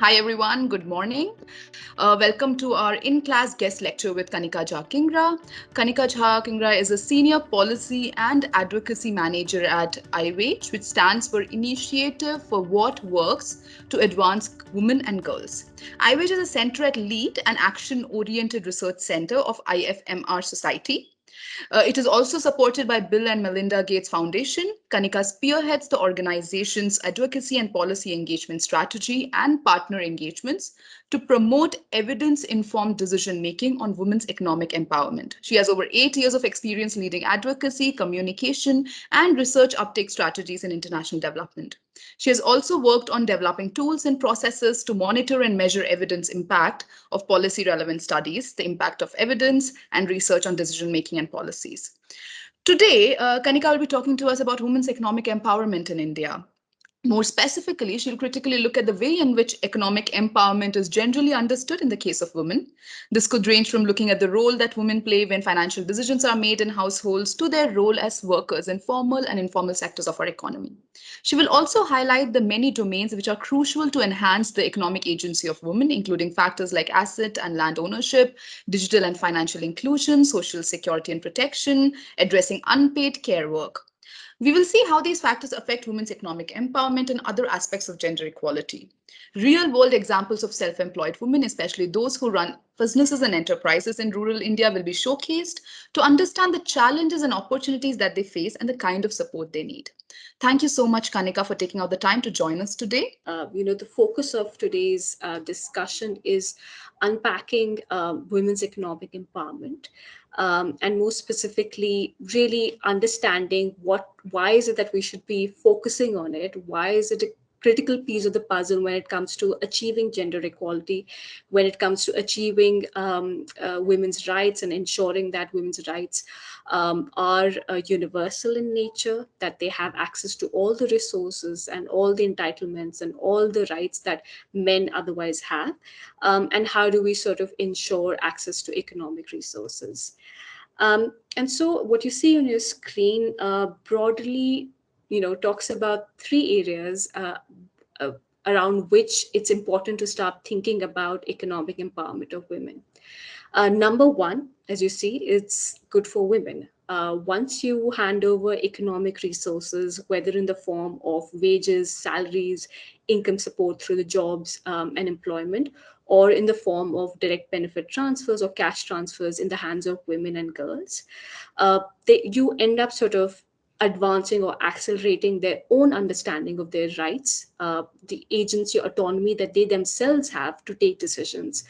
Hi everyone, good morning. Welcome to our in-class guest lecture with Kanika Kingra. Kanika Kingra is a senior policy and advocacy manager at IWWAGE, which stands for Initiative for What Works to Advance Women and Girls. IWWAGE is a center at LEAD, an action-oriented research center of IFMR Society. It is also supported by Bill and Melinda Gates Foundation. Kanika spearheads the organization's advocacy and policy engagement strategy and partner engagements to promote evidence-informed decision-making on women's economic empowerment. She has over 8 years of experience leading advocacy, communication, and research uptake strategies in international development. She has also worked on developing tools and processes to monitor and measure evidence impact of policy relevant studies, the impact of evidence, and research on decision making and policies. Today, Kanika will be talking to us about women's economic empowerment in India. More specifically, she'll critically look at the way in which economic empowerment is generally understood in the case of women. This could range from looking at the role that women play when financial decisions are made in households to their role as workers in formal and informal sectors of our economy. She will also highlight the many domains which are crucial to enhance the economic agency of women, including factors like asset and land ownership, digital and financial inclusion, social security and protection, addressing unpaid care work. We will see how these factors affect women's economic empowerment and other aspects of gender equality. Real world examples of self employed women, especially those who run businesses and enterprises in rural India, will be showcased to understand the challenges and opportunities that they face and the kind of support they need. Thank you so much, Kanika, for taking out the time to join us today. The focus of today's discussion is unpacking women's economic empowerment. And more specifically, really understanding why is it that we should be focusing on it? Why is it a critical piece of the puzzle when it comes to achieving gender equality, when it comes to achieving women's rights and ensuring that women's rights are universal in nature, that they have access to all the resources and all the entitlements and all the rights that men otherwise have, and how do we sort of ensure access to economic resources. And so what you see on your screen broadly, talks about three areas uh, around which it's important to start thinking about economic empowerment of women. Number one, as you see, it's good for women. Once you hand over economic resources, whether in the form of wages, salaries, income support through the jobs and employment, or in the form of direct benefit transfers or cash transfers in the hands of women and girls, you end up sort of advancing or accelerating their own understanding of their rights, the agency, autonomy that they themselves have to take decisions.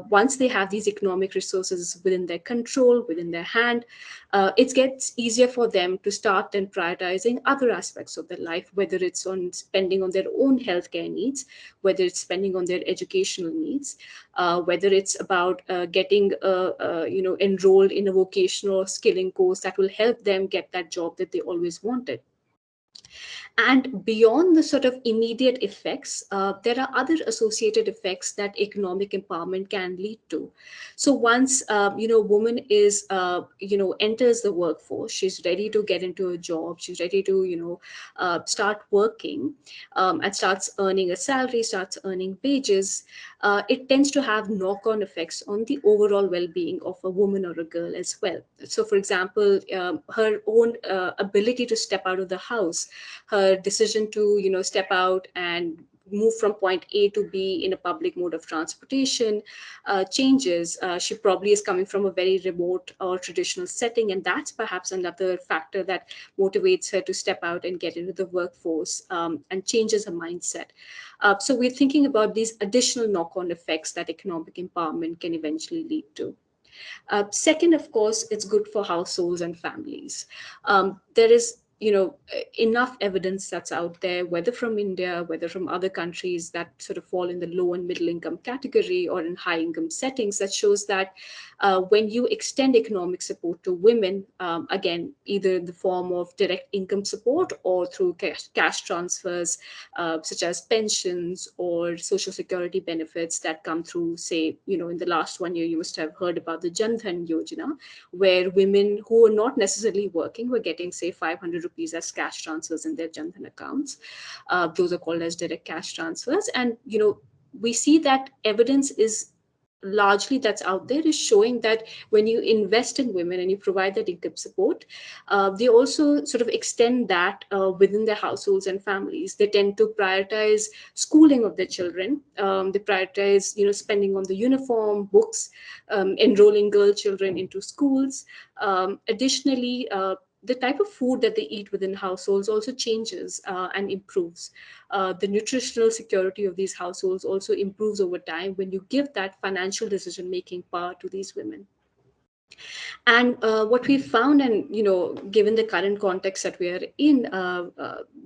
Once they have these economic resources within their control, within their hand, it gets easier for them to start then prioritizing other aspects of their life, whether it's on spending on their own healthcare needs, whether it's spending on their educational needs, whether it's about getting enrolled in a vocational skilling course that will help them get that job that they always wanted. And beyond the sort of immediate effects, there are other associated effects that economic empowerment can lead to. So once woman is enters the workforce, she's ready to get into a job, she's ready to start working, and starts earning a salary, starts earning wages. It tends to have knock-on effects on the overall well-being of a woman or a girl as well. So, for example, her own ability to step out of the house, her decision to step out and move from point A to B in a public mode of transportation changes. She probably is coming from a very remote or traditional setting, and that's perhaps another factor that motivates her to step out and get into the workforce, and changes her mindset. So we're thinking about these additional knock-on effects that economic empowerment can eventually lead to. Second, of course, it's good for households and families. There is enough evidence that's out there, whether from India, whether from other countries that sort of fall in the low and middle income category or in high income settings, that shows that when you extend economic support to women, again, either in the form of direct income support or through cash transfers, such as pensions or social security benefits that come through, say, in the last 1 year, you must have heard about the Jan Dhan Yojana, where women who were not necessarily working were getting, say, 500 rupees as cash transfers in their Jan Dhan accounts. Those are called as direct cash transfers. And, we see that evidence is largely that's out there is showing that when you invest in women and you provide that income support, they also sort of extend that within their households and families. They tend to prioritize schooling of their children. They prioritize, spending on the uniform, books, enrolling girl children into schools. Additionally, the type of food that they eat within households also changes and improves. The nutritional security of these households also improves over time when you give that financial decision making power to these women. And what we found, and given the current context that we are in,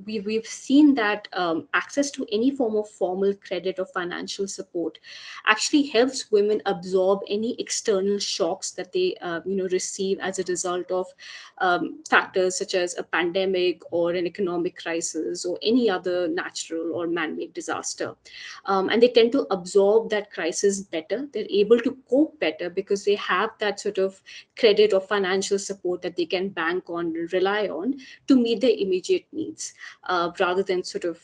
we've seen that access to any form of formal credit or financial support actually helps women absorb any external shocks that they receive as a result of factors such as a pandemic or an economic crisis or any other natural or man-made disaster. And they tend to absorb that crisis better. They're able to cope better because they have that sort of credit or financial support that they can bank on, rely on to meet their immediate needs, rather than sort of,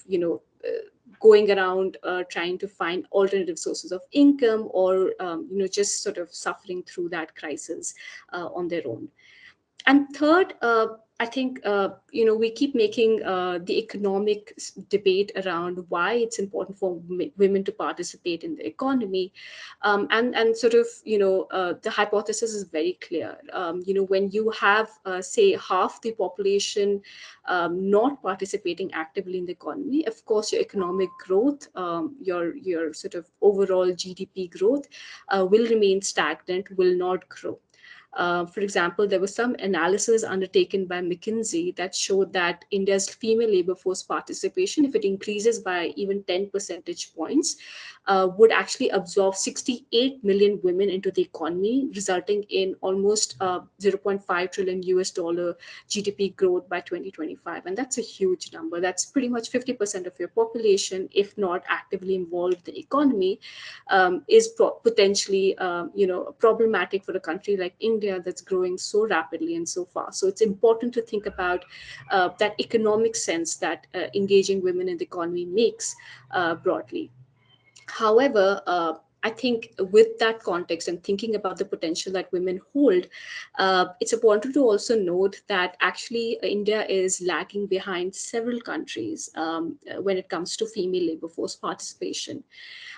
going around trying to find alternative sources of income, or just sort of suffering through that crisis on their own. And third, I think we keep making the economic debate around why it's important for women to participate in the economy, and sort of the hypothesis is very clear. When you have say half the population not participating actively in the economy, of course your economic growth, your sort of overall GDP growth will remain stagnant, will not grow. For example, there was some analysis undertaken by McKinsey that showed that India's female labor force participation, if it increases by even 10 percentage points, would actually absorb 68 million women into the economy, resulting in almost zero point 0.5 trillion US dollar GDP growth by 2025. And that's a huge number. That's pretty much 50% of your population, if not actively involved in the economy, is potentially problematic for a country like India that's growing so rapidly and so fast. So it's important to think about that economic sense that engaging women in the economy makes broadly. However, I think with that context and thinking about the potential that women hold, it's important to also note that actually India is lagging behind several countries when it comes to female labor force participation.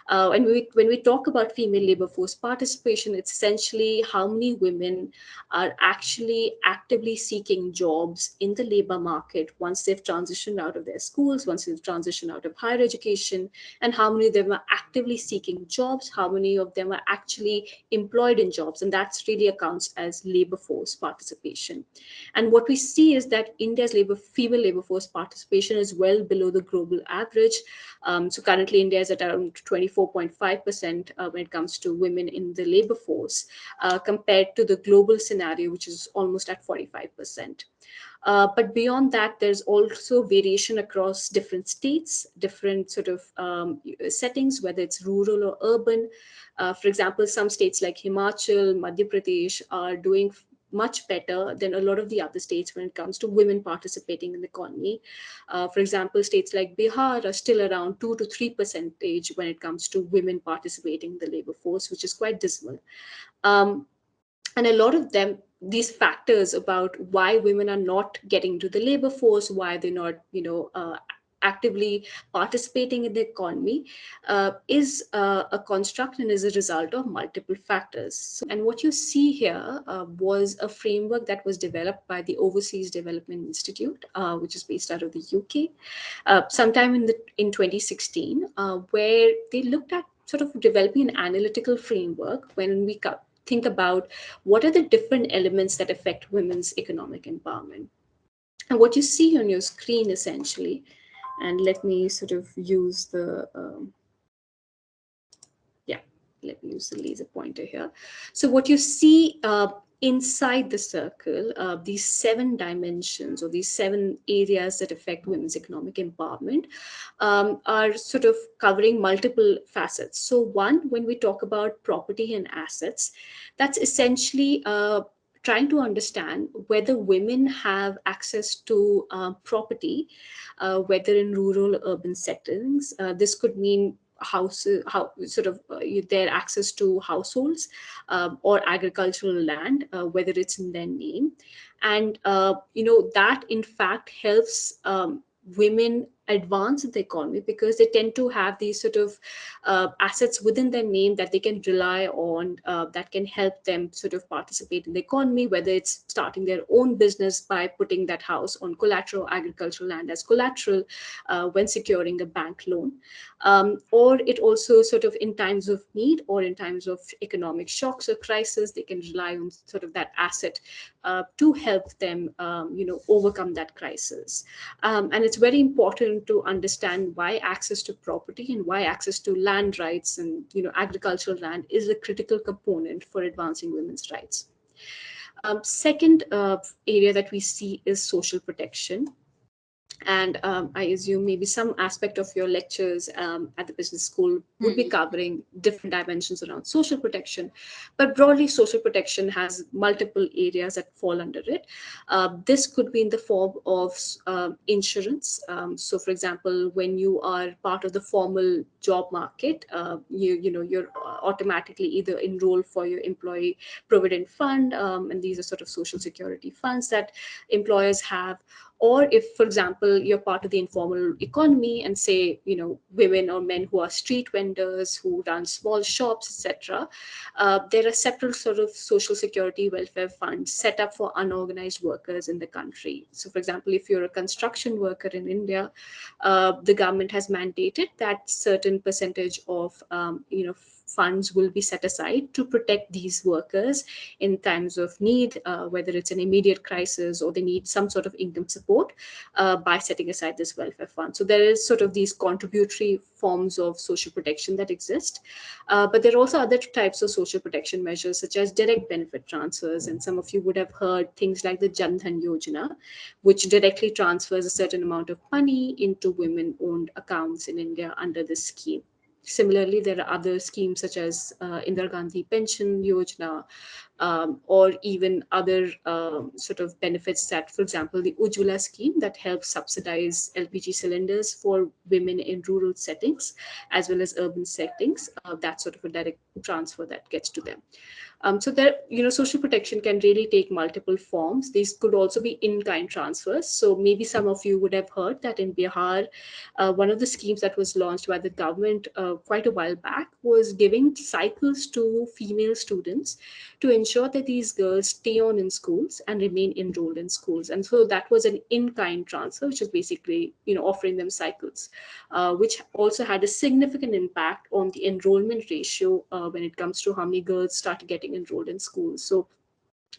And when we talk about female labor force participation, it's essentially how many women are actually actively seeking jobs in the labor market once they've transitioned out of their schools, once they've transitioned out of higher education, and how many of them are actively seeking jobs, how many of them are actually employed in jobs. And that's really accounts as labor force participation. And what we see is that India's female labor force participation is well below the global average. So currently, India is at around 24.5% when it comes to women in the labor force, compared to the global scenario, which is almost at 45%. But beyond that, there's also variation across different states, different sort of settings, whether it's rural or urban. For example, some states like Himachal, Madhya Pradesh are doing much better than a lot of the other states when it comes to women participating in the economy. For example, states like Bihar are still around 2 to 3% when it comes to women participating in the labor force, which is quite dismal. Um, and a lot of them, these factors about why women are not getting to the labor force, why they're not actively participating in the economy, is a construct and is a result of multiple factors. And what you see here was a framework that was developed by the Overseas Development Institute, which is based out of the UK, sometime in 2016, where they looked at sort of developing an analytical framework when we think about what are the different elements that affect women's economic empowerment. And what you see on your screen essentially, and let me sort of use the yeah, let me use the laser pointer here. So what you see inside the circle, these 7 dimensions or these 7 areas that affect women's economic empowerment, are sort of covering multiple facets. So one, when we talk about property and assets, that's essentially trying to understand whether women have access to property, whether in rural or urban settings. This could mean houses, how sort of their access to households or agricultural land, whether it's in their name. And that in fact helps women advance in the economy, because they tend to have these sort of assets within their name that they can rely on, that can help them sort of participate in the economy, whether it's starting their own business by putting that house on collateral, agricultural land as collateral, when securing a bank loan. Or it also sort of in times of need or in times of economic shocks or crisis, they can rely on sort of that asset to help them, overcome that crisis. And it's very important to understand why access to property and why access to land rights and agricultural land is a critical component for advancing women's rights. Second area that we see is social protection. And I assume maybe some aspect of your lectures at the business school would be covering different dimensions around social protection. But broadly, social protection has multiple areas that fall under it. This could be in the form of insurance. So, for example, when you are part of the formal job market, you're automatically either enrolled for your employee provident fund, and these are sort of social security funds that employers have. Or if, for example, you're part of the informal economy, and say women or men who are street vendors, who run small shops, etc., there are several sort of social security welfare funds set up for unorganized workers in the country. So, for example, if you're a construction worker in India, the government has mandated that certain percentage of funds will be set aside to protect these workers in times of need, whether it's an immediate crisis or they need some sort of income support, by setting aside this welfare fund. So there is sort of these contributory forms of social protection that exist. But there are also other types of social protection measures, such as direct benefit transfers. And some of you would have heard things like the Jan Dhan Yojana, which directly transfers a certain amount of money into women-owned accounts in India under this scheme. Similarly, there are other schemes such as Indira Gandhi Pension Yojana, or even other sort of benefits that, for example, the Ujjwala scheme that helps subsidize LPG cylinders for women in rural settings as well as urban settings. That's sort of a direct transfer that gets to them. So there, social protection can really take multiple forms. These could also be in-kind transfers. So maybe some of you would have heard that in Bihar, one of the schemes that was launched by the government quite a while back was giving cycles to female students to ensure that these girls stay on in schools and remain enrolled in schools. And so that was an in-kind transfer, which is basically, offering them cycles, which also had a significant impact on the enrollment ratio when it comes to how many girls started getting enrolled in schools. So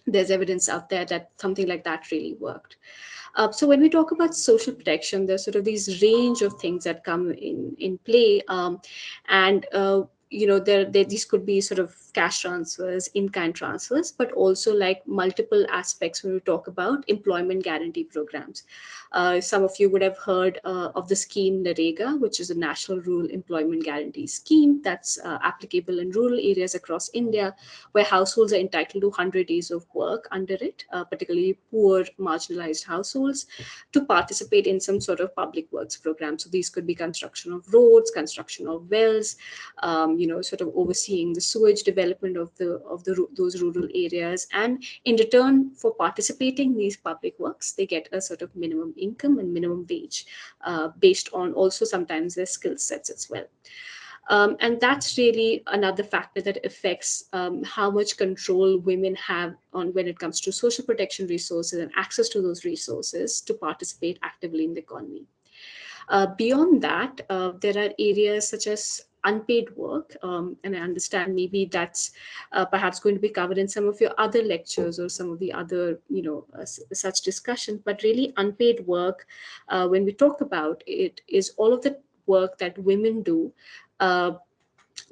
there's evidence out there that something like that really worked. So when we talk about social protection, there's sort of these range of things that come in play, and these could be sort of cash transfers, in-kind transfers, but also like multiple aspects when we talk about employment guarantee programs. Some of you would have heard of the scheme NREGA, which is a National Rural Employment Guarantee Scheme that's applicable in rural areas across India, where households are entitled to 100 days of work under it, particularly poor, marginalized households, to participate in some sort of public works program. So these could be construction of roads, construction of wells, sort of overseeing the sewage development of those rural areas. And in return for participating in these public works, they get a sort of minimum income and minimum wage, based on also sometimes their skill sets as well. And that's really another factor that affects how much control women have on when it comes to social protection resources and access to those resources to participate actively in the economy. Beyond that, there are areas such as unpaid work, and I understand maybe that's perhaps going to be covered in some of your other lectures or some of the other, such discussions. But really, unpaid work, when we talk about it, is all of the work that women do uh,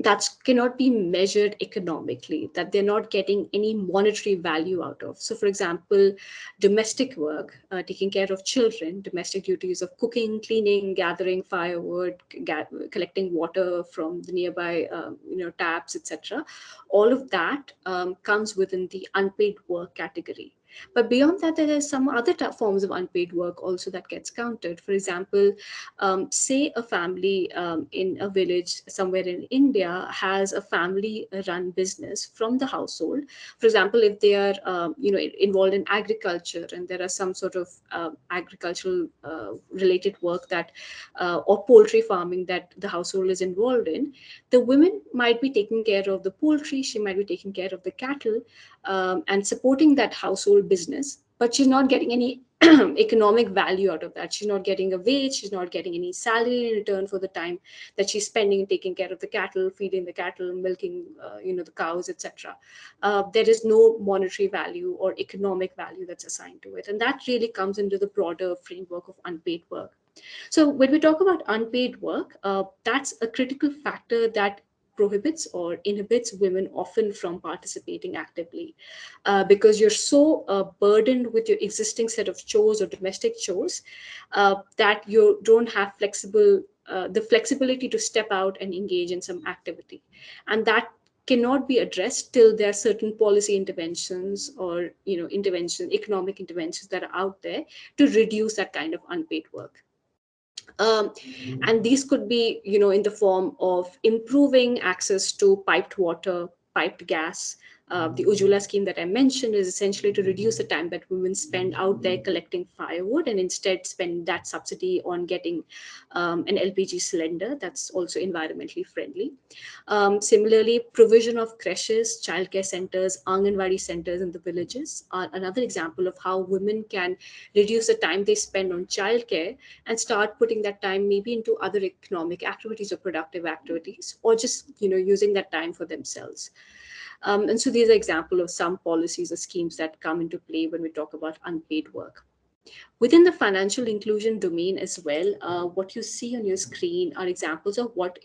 that cannot be measured economically, that they're not getting any monetary value out of. So, for example, domestic work, taking care of children, domestic duties of cooking, cleaning, gathering firewood, collecting water from the nearby, taps, etc. All of that comes within the unpaid work category. But beyond that, there are some other forms of unpaid work also that gets counted. For example, say a family in a village somewhere in India has a family-run business from the household. For example, if they are involved in agriculture and there are some sort of agricultural related work that or poultry farming that the household is involved in, the women might be taking care of the poultry, she might be taking care of the cattle, and supporting that household business, but she's not getting any economic value out of that. She's not getting a wage, she's not getting any salary in return for the time that she's spending taking care of the cattle, feeding the cattle, milking the cows, etc. There is no monetary value or economic value that's assigned to it, and that really comes into the broader framework of unpaid work. So when we talk about unpaid work, that's a critical factor that prohibits or inhibits women often from participating actively, because you're so burdened with your existing set of chores or domestic chores that you don't have the flexibility to step out and engage in some activity, and that cannot be addressed till there are certain policy interventions or economic interventions that are out there to reduce that kind of unpaid work. um, and these could be in the form of improving access to piped water, piped gas. The Ujula scheme that I mentioned is essentially to reduce the time that women spend out there collecting firewood and instead spend that subsidy on getting an LPG cylinder that's also environmentally friendly. Similarly, provision of creches, childcare centers, Anganwadi centers in the villages are another example of how women can reduce the time they spend on childcare and start putting that time maybe into other economic activities or productive activities, or just using that time for themselves. And so these are example of some policies or schemes that come into play when we talk about unpaid work. Within the financial inclusion domain as well, what you see on your screen are examples of what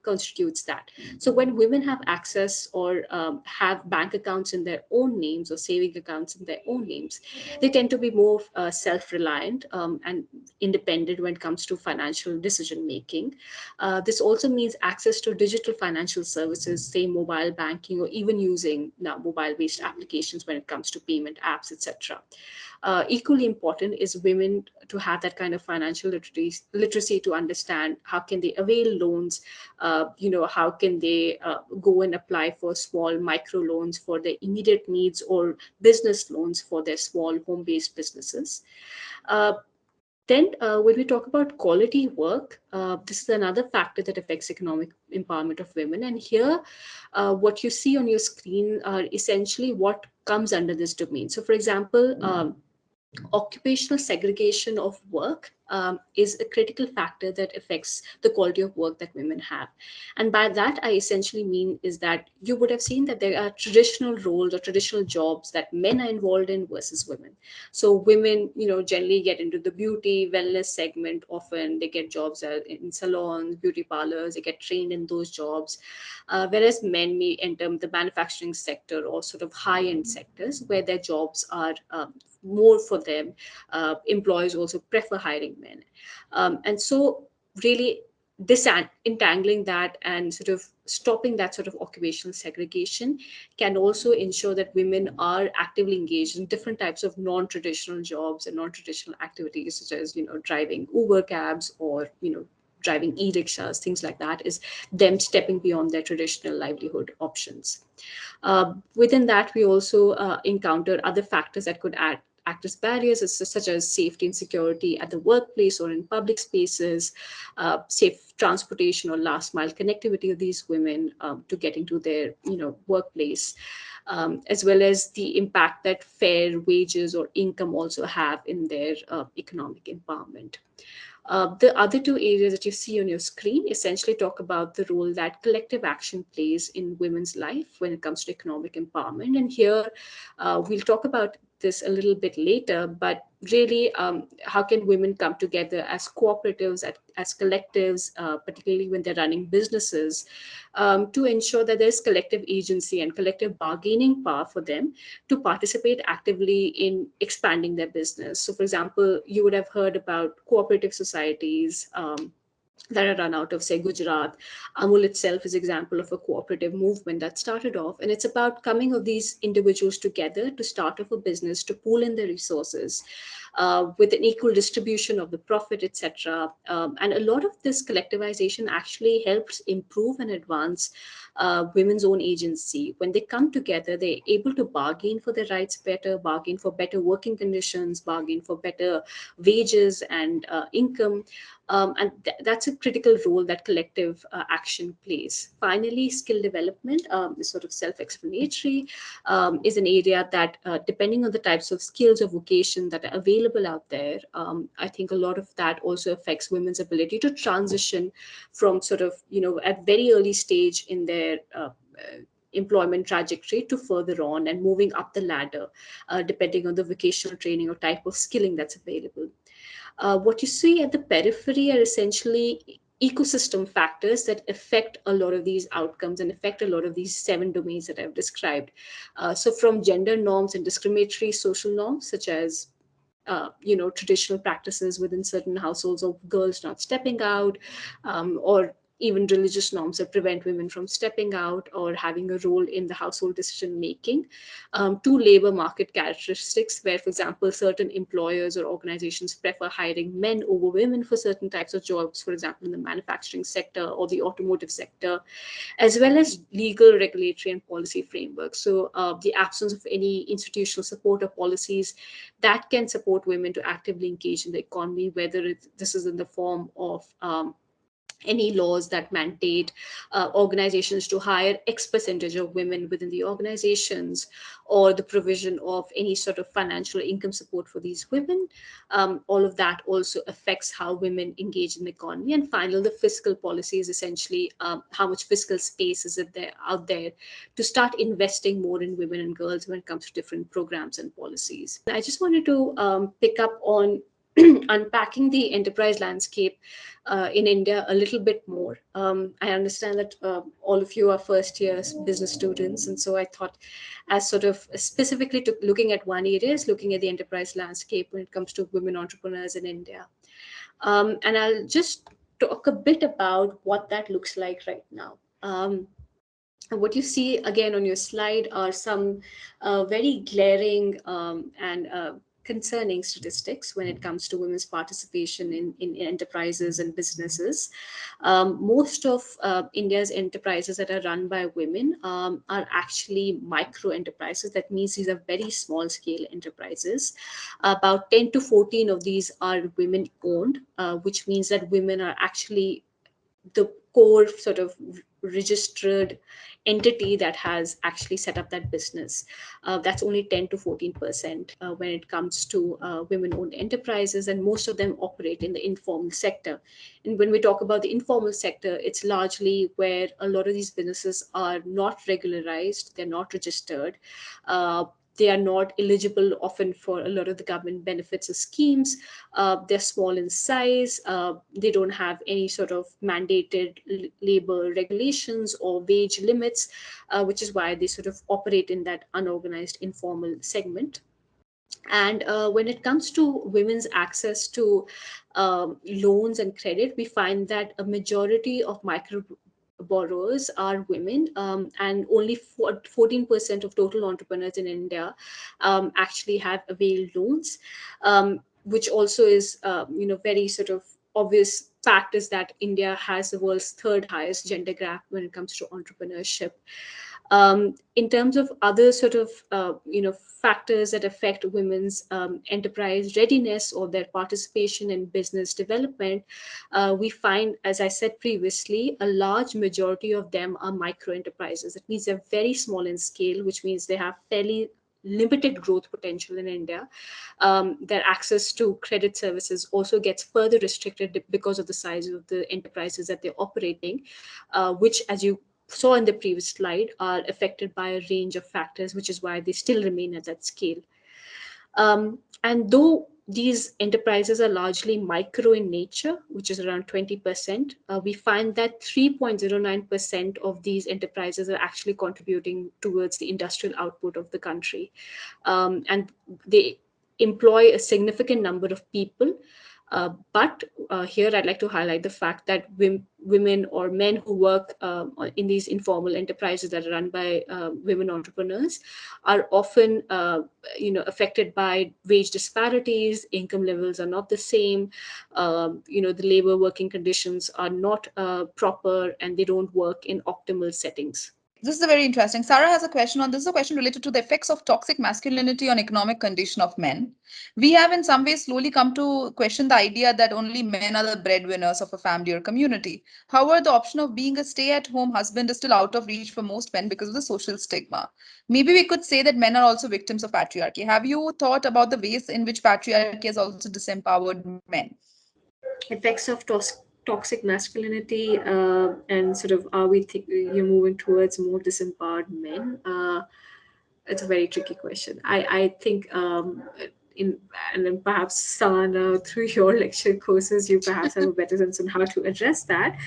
constitutes that. So when women have access or have bank accounts in their own names or saving accounts in their own names, they tend to be more self-reliant and independent when it comes to financial decision making. This also means access to digital financial services, say mobile banking, or even using now mobile-based applications when it comes to payment apps, etc. Equally important is women to have that kind of financial literacy to understand how can they avail loans, how can they go and apply for small micro loans for their immediate needs or business loans for their small home-based businesses. Then, when we talk about quality work, this is another factor that affects economic empowerment of women. And here, what you see on your screen are essentially what comes under this domain. So, for example, occupational segregation of work is a critical factor that affects the quality of work that women have. And by that, I essentially mean is that you would have seen that there are traditional roles or traditional jobs that men are involved in versus women. So women, generally get into the beauty, wellness segment. Often they get jobs in salons, beauty parlors, they get trained in those jobs. Whereas men may enter the manufacturing sector or sort of high-end sectors where their jobs are more for them. Employers also prefer hiring men. And so, really, disentangling that and sort of stopping that sort of occupational segregation can also ensure that women are actively engaged in different types of non-traditional jobs and non-traditional activities, such as driving Uber cabs or driving e-rickshaws, things like that, is them stepping beyond their traditional livelihood options. Within that, we also encounter other factors that could act as barriers, such as safety and security at the workplace or in public spaces, safe transportation or last mile connectivity of these women to getting to their workplace, as well as the impact that fair wages or income also have in their economic empowerment. The other two areas that you see on your screen essentially talk about the role that collective action plays in women's life when it comes to economic empowerment. And here we'll talk about this a little bit later, but really, how can women come together as cooperatives, as collectives, particularly when they're running businesses, to ensure that there's collective agency and collective bargaining power for them to participate actively in expanding their business. So, for example, you would have heard about cooperative societies. that are run out of, say, Gujarat. Amul itself is example of a cooperative movement that started off, and it's about coming of these individuals together to start off a business, to pool in their resources with an equal distribution of the profit, etc. And a lot of this collectivization actually helps improve and advance women's own agency. When they come together, they're able to bargain for their rights better, bargain for better working conditions, bargain for better wages and income. That's a critical role that collective action plays. Finally, skill development is sort of self-explanatory, is an area that, depending on the types of skills or vocation that are available out there, I think a lot of that also affects women's ability to transition from sort of, at very early stage in their employment trajectory to further on and moving up the ladder, depending on the vocational training or type of skilling that's available. What you see at the periphery are essentially ecosystem factors that affect a lot of these outcomes and affect a lot of these seven domains that I've described. So, from gender norms and discriminatory social norms, such as traditional practices within certain households of girls not stepping out, or even religious norms that prevent women from stepping out or having a role in the household decision making, to labor market characteristics, where, for example, certain employers or organizations prefer hiring men over women for certain types of jobs, for example, in the manufacturing sector or the automotive sector, as well as legal, regulatory, and policy frameworks. So, the absence of any institutional support or policies that can support women to actively engage in the economy, whether this is in the form of any laws that mandate organizations to hire X percentage of women within the organizations, or the provision of any sort of financial income support for these women. All of that also affects how women engage in the economy. And finally, the fiscal policy is essentially how much fiscal space is it there out there to start investing more in women and girls when it comes to different programs and policies. I just wanted to pick up on unpacking the enterprise landscape in India a little bit more. I understand that all of you are first years business students, and so I thought, as sort of specifically to looking at one area, is looking at the enterprise landscape when it comes to women entrepreneurs in India. And I'll just talk a bit about what that looks like right now. What you see again on your slide are some very glaring and concerning statistics when it comes to women's participation in enterprises and businesses. Most of India's enterprises that are run by women are actually micro enterprises. That means these are very small scale enterprises. About 10 to 14 of these are women owned, which means that women are actually the core sort of registered entity that has actually set up that business. That's only 10 to 14% when it comes to women-owned enterprises, and most of them operate in the informal sector. And when we talk about the informal sector, it's largely where a lot of these businesses are not regularized, they're not registered. They are not eligible often for a lot of the government benefits or schemes. They're small in size. They don't have any sort of mandated labor regulations or wage limits, which is why they sort of operate in that unorganized informal segment. And when it comes to women's access to loans and credit, we find that a majority of micro borrowers are women, and only 14% of total entrepreneurs in India actually have availed loans, which also is, very sort of obvious fact is that India has the world's third highest gender gap when it comes to entrepreneurship. In terms of other sort of factors that affect women's enterprise readiness or their participation in business development, we find, as I said previously, a large majority of them are micro enterprises. It means they're very small in scale, which means they have fairly limited growth potential in India. Their access to credit services also gets further restricted because of the size of the enterprises that they're operating, which, as you saw in the previous slide, are affected by a range of factors, which is why they still remain at that scale. And though these enterprises are largely micro in nature, which is around 20%, we find that 3.09% of these enterprises are actually contributing towards the industrial output of the country. And they employ a significant number of people. But here I'd like to highlight the fact that women or men who work in these informal enterprises that are run by women entrepreneurs are often affected by wage disparities. Income levels are not the same. The labor working conditions are not proper, and they don't work in optimal settings. This is a very interesting. Sarah has a question on this. Is a question related to the effects of toxic masculinity on economic condition of men. We have in some ways slowly come to question the idea that only men are the breadwinners of a family or community. However, the option of being a stay-at-home husband is still out of reach for most men because of the social stigma. Maybe we could say that men are also victims of patriarchy. Have you thought about the ways in which patriarchy has also disempowered men? Effects of toxic masculinity, and sort of are we you're moving towards more disempowered men? It's a very tricky question. I think in and then perhaps Sana, through your lecture courses, you perhaps have a better sense on how to address that.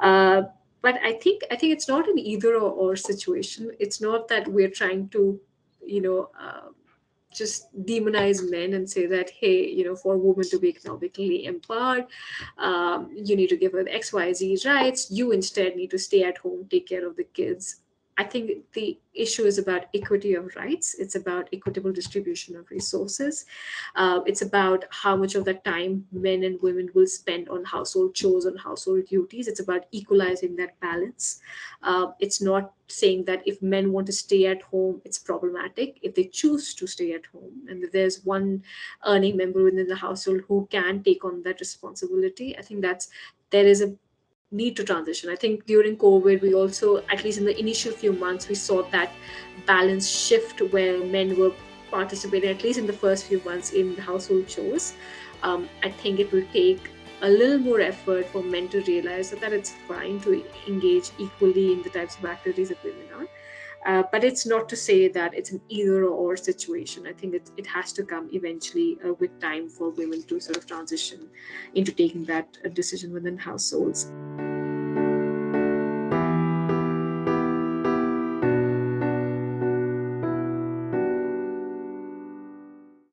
Uh, but I think it's not an either or situation. It's not that we're trying to, you know. Just demonize men and say that, hey, for a woman to be economically empowered, you need to give her the xyz rights. You instead need to stay at home, take care of the kids. I think the issue is about equity of rights. It's about equitable distribution of resources. It's about how much of that time men and women will spend on household chores, on household duties. It's about equalizing that balance. It's not saying that if men want to stay at home, it's problematic. If they choose to stay at home, and if there's one earning member within the household who can take on that responsibility, I think there is a need to transition. I think during COVID, we also, at least in the initial few months, we saw that balance shift where men were participating, at least in the first few months, in household chores. I think it will take a little more effort for men to realize that it's fine to engage equally in the types of activities that women are. But it's not to say that it's an either or situation. I think it has to come eventually with time for women to sort of transition into taking that decision within households.